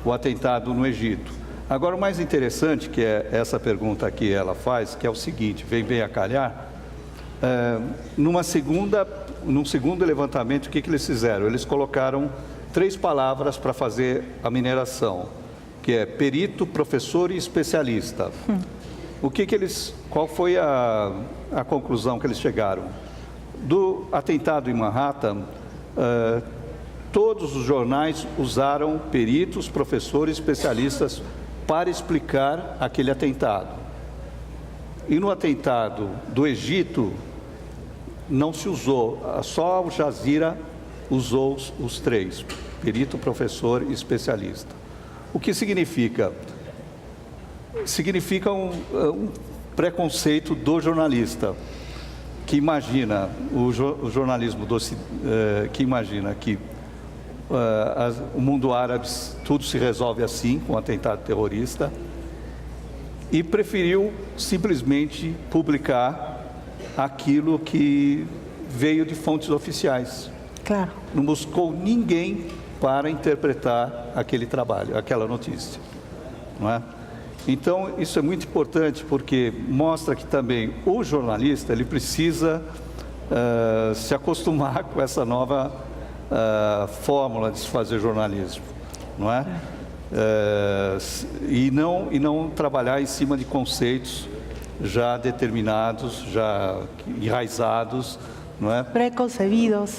o atentado no Egito. Agora, o mais interessante, que é essa pergunta que ela faz, que é o seguinte, vem bem a calhar, num segundo levantamento, o que eles fizeram? Eles colocaram 3 palavras para fazer a mineração, que é perito, professor e especialista. Qual foi a conclusão que eles chegaram? Do atentado em Manhattan, todos os jornais usaram peritos, professores, especialistas para explicar aquele atentado. E no atentado do Egito, não se usou, só Al Jazeera usou os 3, perito, professor e especialista. O que significa? Significa um preconceito do jornalista, que imagina, o jornalismo que imagina que o mundo árabe, tudo se resolve assim, com um atentado terrorista, e preferiu simplesmente publicar aquilo que veio de fontes oficiais. Claro. Não buscou ninguém para interpretar aquele trabalho, aquela notícia, não é? Então, isso é muito importante, porque mostra que também o jornalista, ele precisa se acostumar com essa nova fórmula de se fazer jornalismo, não é? E não trabalhar em cima de conceitos já determinados, já enraizados, não é? Preconcebidos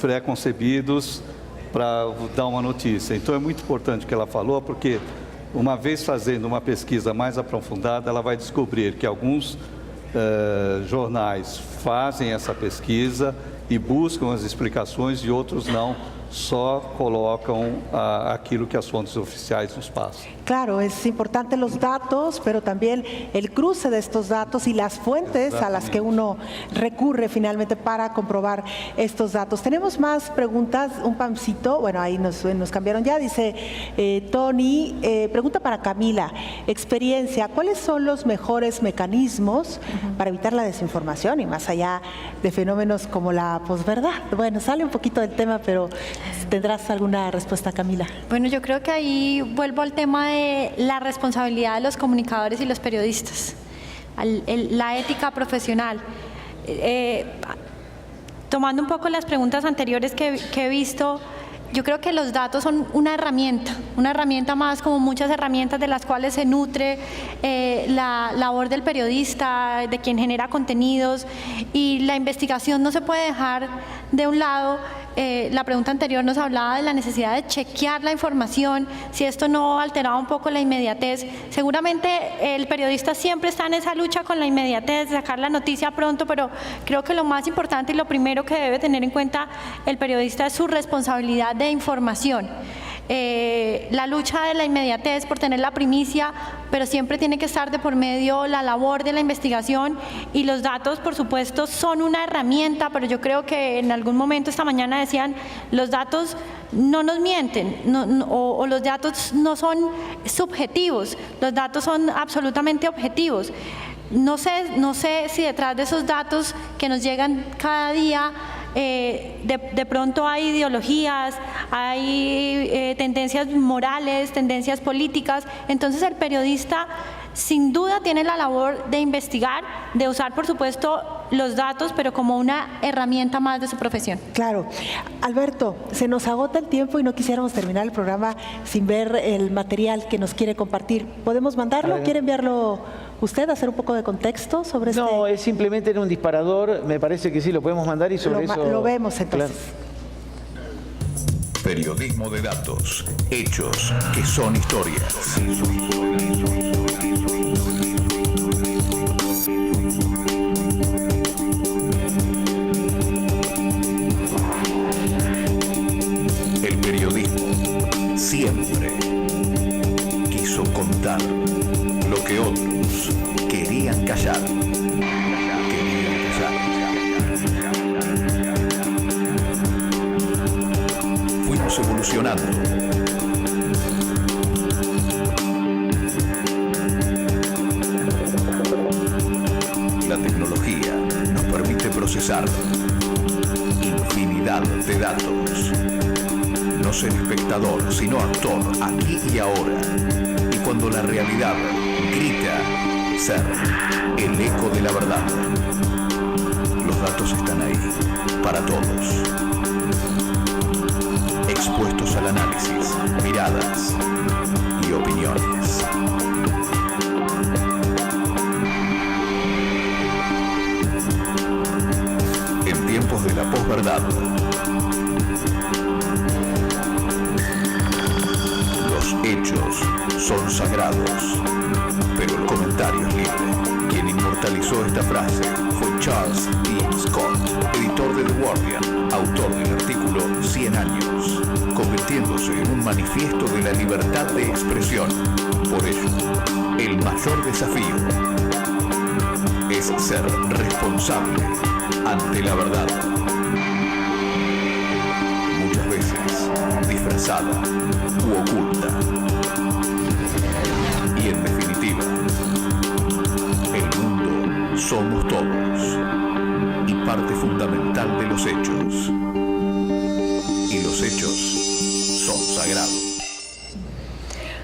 para dar uma notícia. Então é muito importante o que ela falou, porque uma vez fazendo uma pesquisa mais aprofundada, ela vai descobrir que alguns jornais fazem essa pesquisa e buscam as explicações e outros não, só colocam aquilo que as fontes oficiais nos passam. Claro, es importante los datos, pero también el cruce de estos datos y las fuentes a las que uno recurre finalmente para comprobar estos datos. Tenemos más preguntas, un pancito, bueno, ahí nos cambiaron ya, dice Tony, pregunta para Camila, experiencia, ¿cuáles son los mejores mecanismos para evitar la desinformación y más allá de fenómenos como la posverdad? Bueno, sale un poquito del tema, pero ¿tendrás alguna respuesta, Camila? Bueno, yo creo que ahí vuelvo al tema de la responsabilidad de los comunicadores y los periodistas, la ética profesional. Tomando un poco las preguntas anteriores que he visto, yo creo que los datos son una herramienta más, como muchas herramientas de las cuales se nutre la labor del periodista, de quien genera contenidos, y la investigación no se puede dejar de un lado. La pregunta anterior nos hablaba de la necesidad de chequear la información, si esto no alteraba un poco la inmediatez. Seguramente el periodista siempre está en esa lucha con la inmediatez, de sacar la noticia pronto, pero creo que lo más importante y lo primero que debe tener en cuenta el periodista es su responsabilidad de información. La lucha de la inmediatez por tener la primicia, pero siempre tiene que estar de por medio la labor de la investigación, y los datos, por supuesto, son una herramienta, pero yo creo que en algún momento esta mañana decían, los datos no nos mienten, o los datos no son subjetivos, los datos son absolutamente objetivos. No sé si detrás de esos datos que nos llegan cada día de pronto hay ideologías, hay tendencias morales, tendencias políticas. Entonces el periodista sin duda tiene la labor de investigar, de usar por supuesto los datos, pero como una herramienta más de su profesión. Claro. Alberto, se nos agota el tiempo y no quisiéramos terminar el programa sin ver el material que nos quiere compartir. ¿Podemos mandarlo? ¿Quiere enviarlo usted, hacer un poco de contexto sobre esto? No, es simplemente en un disparador, me parece que sí, lo podemos mandar y sobre eso... Lo vemos entonces. Claro. Periodismo de datos, hechos que son historias. El periodismo siempre libre. Quiso contar lo que otros querían callar. Fuimos evolucionando. La tecnología nos permite procesar infinidad de datos. No ser espectador, sino actor, aquí y ahora. Y cuando la realidad grita, ser el eco de la verdad. Los datos están ahí, para todos. Expuestos al análisis, miradas y opiniones. En tiempos de la posverdad, los hechos son sagrados, pero el comentario es libre. Quien inmortalizó esta frase fue Charles D. Scott, editor de The Guardian, autor del artículo 100 años, convirtiéndose en un manifiesto de la libertad de expresión. Por ello, el mayor desafío es ser responsable ante la verdad. Muchas veces disfrazada u oculta. Y en definitiva, el mundo somos todos y parte fundamental de los hechos. Y los hechos son sagrados.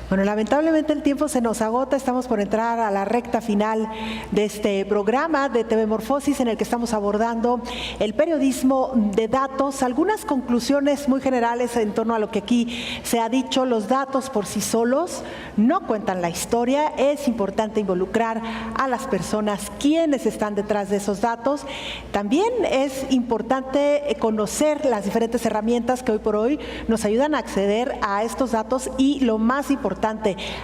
Bueno, lamentablemente el tiempo se nos agota, estamos por entrar a la recta final de este programa de TV Morfosis en el que estamos abordando el periodismo de datos, algunas conclusiones muy generales en torno a lo que aquí se ha dicho. Los datos por sí solos no cuentan la historia, es importante involucrar a las personas quienes están detrás de esos datos. También es importante conocer las diferentes herramientas que hoy por hoy nos ayudan a acceder a estos datos y lo más importante,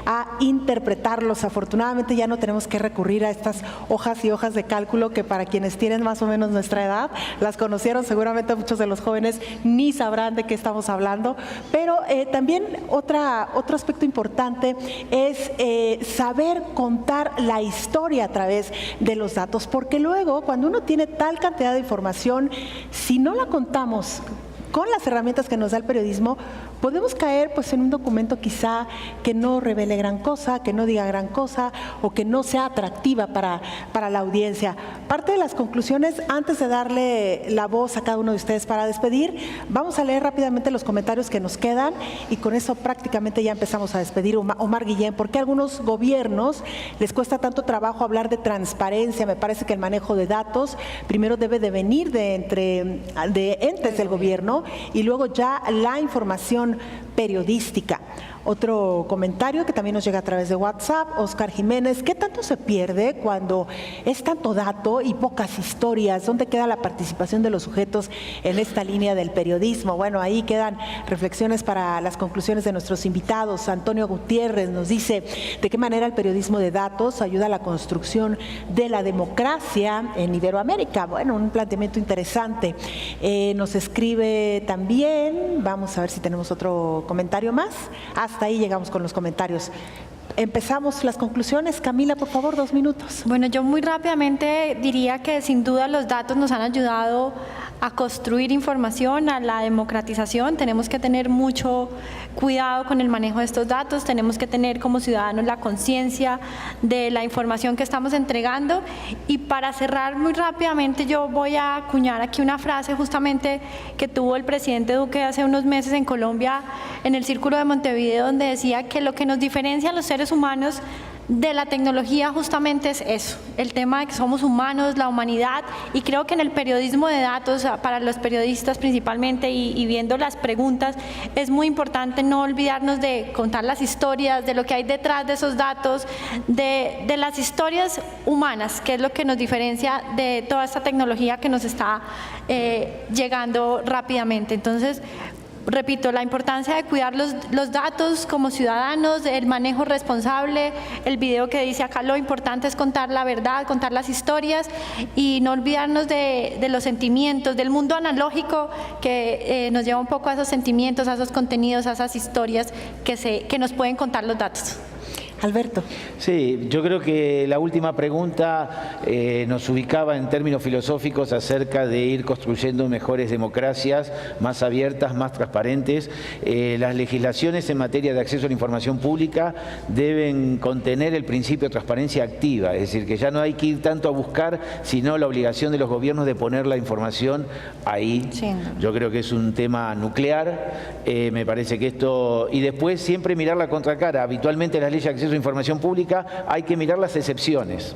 a interpretarlos. Afortunadamente ya no tenemos que recurrir a estas hojas y hojas de cálculo que para quienes tienen más o menos nuestra edad las conocieron, seguramente muchos de los jóvenes ni sabrán de qué estamos hablando, pero también otro aspecto importante es saber contar la historia a través de los datos, porque luego cuando uno tiene tal cantidad de información, si no la contamos con las herramientas que nos da el periodismo, podemos caer pues en un documento quizá que no revele gran cosa, que no diga gran cosa o que no sea atractiva para la audiencia. Parte de las conclusiones, antes de darle la voz a cada uno de ustedes para despedir, vamos a leer rápidamente los comentarios que nos quedan y con eso prácticamente ya empezamos a despedir. Omar Guillén, ¿por qué a algunos gobiernos les cuesta tanto trabajo hablar de transparencia? Me parece que el manejo de datos primero debe de venir de entes del gobierno y luego ya la información periodística. Otro comentario que también nos llega a través de WhatsApp, Oscar Jiménez, ¿qué tanto se pierde cuando es tanto dato y pocas historias? ¿Dónde queda la participación de los sujetos en esta línea del periodismo? Bueno, ahí quedan reflexiones para las conclusiones de nuestros invitados. Antonio Gutiérrez nos dice, ¿de qué manera el periodismo de datos ayuda a la construcción de la democracia en Iberoamérica? Bueno, un planteamiento interesante. Nos escribe también, vamos a ver si tenemos otro comentario más. Hasta ahí llegamos con los comentarios. Empezamos las conclusiones. Camila, por favor, 2 minutos. Bueno, yo muy rápidamente diría que sin duda los datos nos han ayudado a construir información, a la democratización. Tenemos que tener mucho cuidado con el manejo de estos datos, tenemos que tener como ciudadanos la conciencia de la información que estamos entregando. Y para cerrar muy rápidamente, yo voy a acuñar aquí una frase justamente que tuvo el presidente Duque hace unos meses en Colombia, en el Círculo de Montevideo, donde decía que lo que nos diferencia a los seres humanos de la tecnología justamente es eso, el tema de que somos humanos, la humanidad, y creo que en el periodismo de datos, para los periodistas principalmente y viendo las preguntas, es muy importante no olvidarnos de contar las historias, de lo que hay detrás de esos datos, de las historias humanas, que es lo que nos diferencia de toda esta tecnología que nos está llegando rápidamente. Entonces, repito, la importancia de cuidar los datos como ciudadanos, el manejo responsable, el video que dice acá, lo importante es contar la verdad, contar las historias y no olvidarnos de los sentimientos, del mundo analógico que nos lleva un poco a esos sentimientos, a esos contenidos, a esas historias que nos pueden contar los datos. Alberto. Sí, yo creo que la última pregunta nos ubicaba en términos filosóficos acerca de ir construyendo mejores democracias, más abiertas, más transparentes. Las legislaciones en materia de acceso a la información pública deben contener el principio de transparencia activa, es decir, que ya no hay que ir tanto a buscar, sino la obligación de los gobiernos de poner la información ahí. Sí. Yo creo que es un tema nuclear, me parece que esto... Y después siempre mirar la contracara. Habitualmente las leyes de acceso a información pública hay que mirar las excepciones,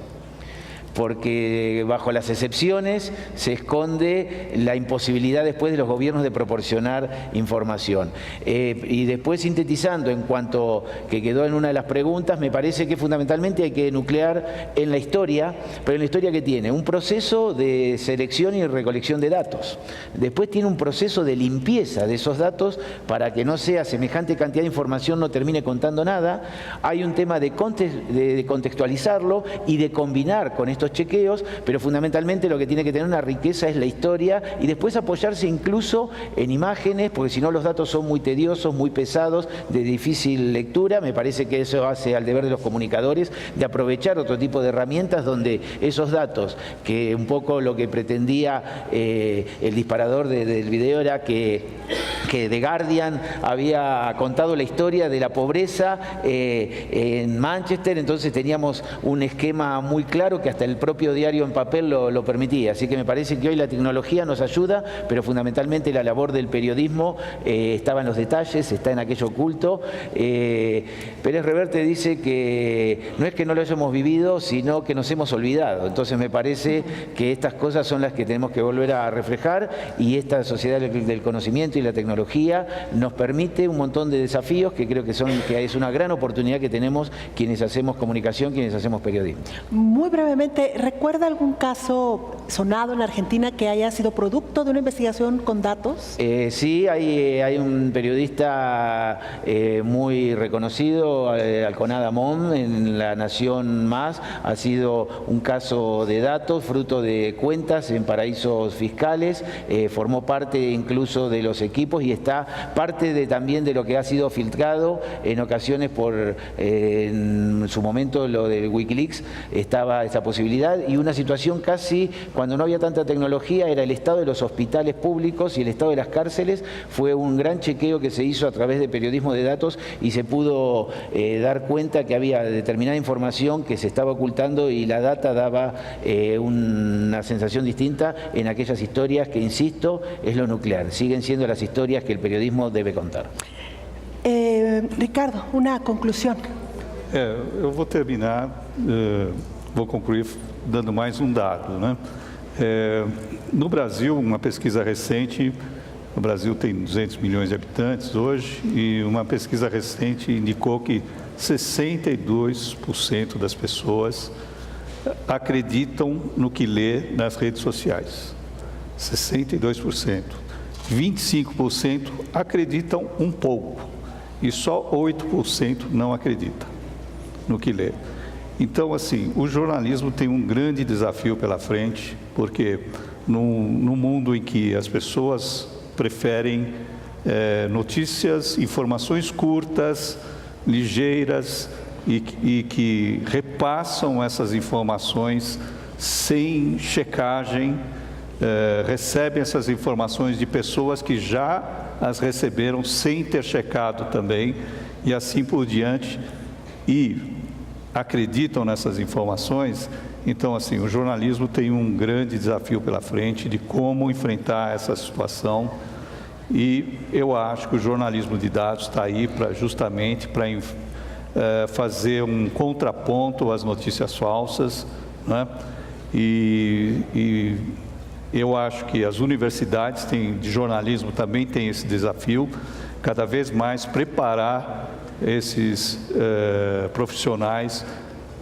porque bajo las excepciones se esconde la imposibilidad después de los gobiernos de proporcionar información. Y después, sintetizando en cuanto que quedó en una de las preguntas, me parece que fundamentalmente hay que nuclear en la historia, pero en la historia que tiene un proceso de selección y recolección de datos. Después tiene un proceso de limpieza de esos datos para que no sea semejante cantidad de información, no termine contando nada. Hay un tema de contextualizarlo y de combinar con estos chequeos, pero fundamentalmente lo que tiene que tener una riqueza es la historia y después apoyarse incluso en imágenes, porque si no los datos son muy tediosos, muy pesados, de difícil lectura. Me parece que eso hace al deber de los comunicadores de aprovechar otro tipo de herramientas donde esos datos, que un poco lo que pretendía el disparador del video era que The Guardian había contado la historia de la pobreza en Manchester, entonces teníamos un esquema muy claro que hasta el propio diario en papel lo permitía. Así que me parece que hoy la tecnología nos ayuda, pero fundamentalmente la labor del periodismo estaba en los detalles, está en aquello oculto. Pérez Reverte dice que no es que no lo hayamos vivido, sino que nos hemos olvidado. Entonces me parece que estas cosas son las que tenemos que volver a reflejar y esta sociedad del conocimiento y la tecnología nos permite un montón de desafíos que creo que es una gran oportunidad que tenemos quienes hacemos comunicación, quienes hacemos periodismo. Muy brevemente, ¿recuerda algún caso sonado en Argentina que haya sido producto de una investigación con datos? Sí, hay un periodista muy reconocido, Alconada Mon, en La Nación Más. Ha sido un caso de datos, fruto de cuentas en paraísos fiscales. Formó parte incluso de los equipos y está parte también de lo que ha sido filtrado en ocasiones por, en su momento, lo del Wikileaks. Estaba esa posibilidad y una situación casi, cuando no había tanta tecnología, era el estado de los hospitales públicos y el estado de las cárceles. Fue un gran chequeo que se hizo a través de periodismo de datos y se pudo dar cuenta que había determinada información que se estaba ocultando y la data daba una sensación distinta en aquellas historias que, insisto, es lo nuclear. Siguen siendo las historias que el periodismo debe contar. Ricardo, una conclusión. Eu vou terminar, vou concluir dando mais um dado, né? No Brasil, uma pesquisa recente, o Brasil tem 200 milhões de habitantes hoje, e uma pesquisa recente indicou que 62% das pessoas acreditam no que lê nas redes sociais. 62%. 25% acreditam um pouco e só 8% não acredita no que lê. Então, assim, o jornalismo tem um grande desafio pela frente, porque no mundo em que as pessoas preferem notícias, informações curtas, ligeiras e que repassam essas informações sem checagem, recebem essas informações de pessoas que já as receberam sem ter checado também e assim por diante e acreditam nessas informações. Então, assim, o jornalismo tem um grande desafio pela frente de como enfrentar essa situação e eu acho que o jornalismo de dados está aí justamente para fazer um contraponto às notícias falsas, né? E eu acho que as universidades de jornalismo também têm esse desafio, cada vez mais preparar esses profissionais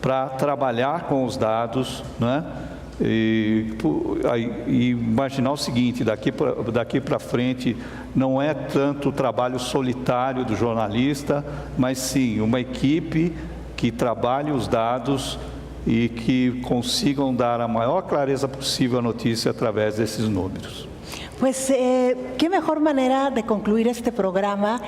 para trabalhar com os dados, né? E imaginar o seguinte, daqui para frente não é tanto o trabalho solitário do jornalista, mas sim uma equipe que trabalhe os dados e que consigam dar a maior clareza possível à notícia através desses números. Pues qué mejor manera de concluir este programa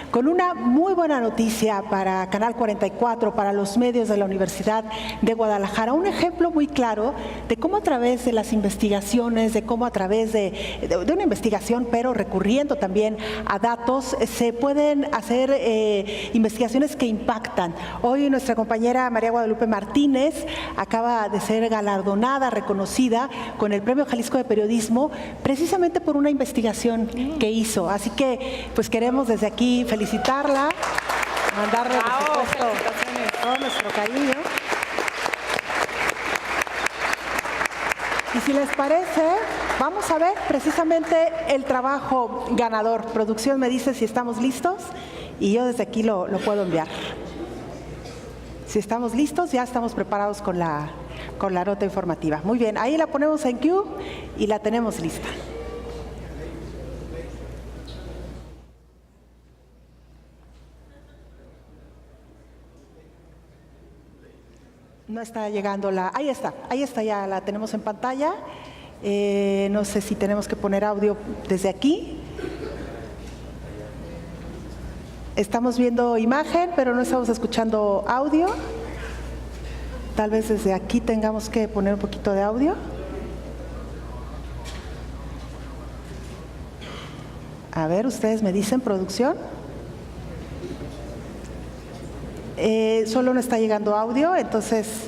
con una muy buena noticia para Canal 44, para los medios de la Universidad de Guadalajara. Un ejemplo muy claro de cómo a través de las investigaciones, de cómo a través de una investigación, pero recurriendo también a datos, se pueden hacer investigaciones que impactan. Hoy nuestra compañera María Guadalupe Martínez acaba de ser galardonada, reconocida con el Premio Jalisco de Periodismo, precisamente por una investigación que hizo. Así que pues queremos desde aquí felicitarla, mandarle por supuesto todo nuestro cariño. Y si les parece, vamos a ver precisamente el trabajo ganador. Producción me dice si estamos listos y yo desde aquí lo puedo enviar. Si estamos listos, ya estamos preparados con la nota informativa. Muy bien, ahí la ponemos en queue y la tenemos lista. No está llegando ahí está, ya la tenemos en pantalla. No sé si tenemos que poner audio desde aquí. Estamos viendo imagen, pero no estamos escuchando audio. Tal vez desde aquí tengamos que poner un poquito de audio. A ver, ustedes me dicen, producción. Solo no está llegando audio, entonces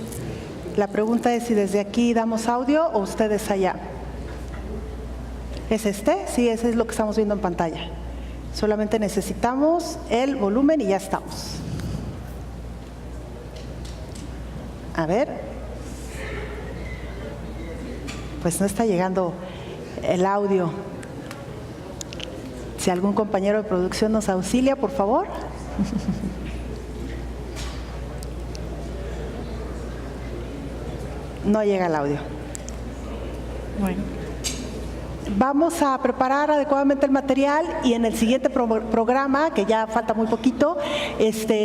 la pregunta es si desde aquí damos audio o ustedes allá. ¿Es este? Sí, ese es lo que estamos viendo en pantalla. Solamente necesitamos el volumen y ya estamos. A ver. Pues no está llegando el audio. Si algún compañero de producción nos auxilia, por favor. No llega el audio. Bueno. Vamos a preparar adecuadamente el material y en el siguiente programa, que ya falta muy poquito,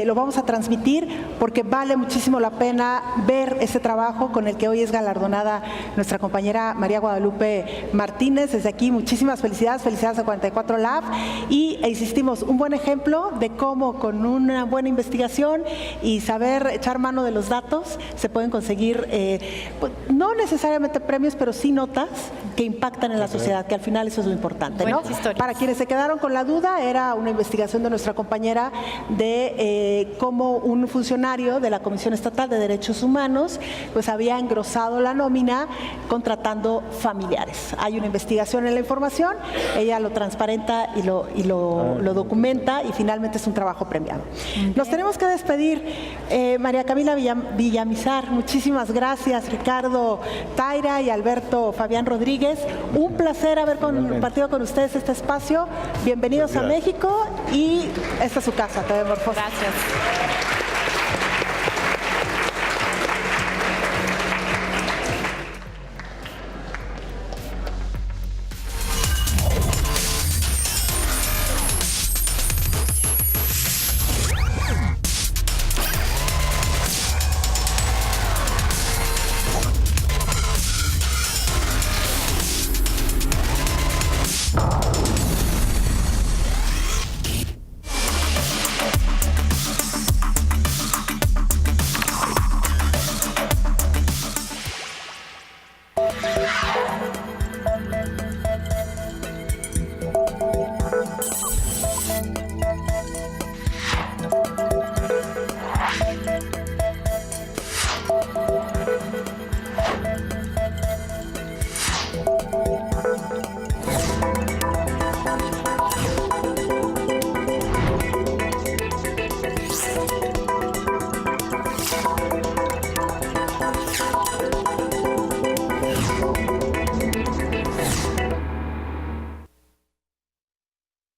lo vamos a transmitir porque vale muchísimo la pena ver ese trabajo con el que hoy es galardonada nuestra compañera María Guadalupe Martínez. Desde aquí muchísimas felicidades a 44 Lab y insistimos, un buen ejemplo de cómo con una buena investigación y saber echar mano de los datos se pueden conseguir no necesariamente premios, pero sí notas que impactan en la sociedad, que al final eso es lo importante, ¿no? Para quienes se quedaron con la duda, era una investigación de nuestra compañera de cómo un funcionario de la Comisión Estatal de Derechos Humanos pues había engrosado la nómina contratando familiares. Hay una investigación en la información, ella lo transparenta y lo documenta y finalmente es un trabajo premiado. Nos tenemos que despedir. María Camila Villamizar, muchísimas gracias. Ricardo Taira y Alberto Fabián Rodríguez, un placer haber compartido con ustedes este espacio. Bienvenidos a México y esta es su casa, TV Morfosis. Gracias.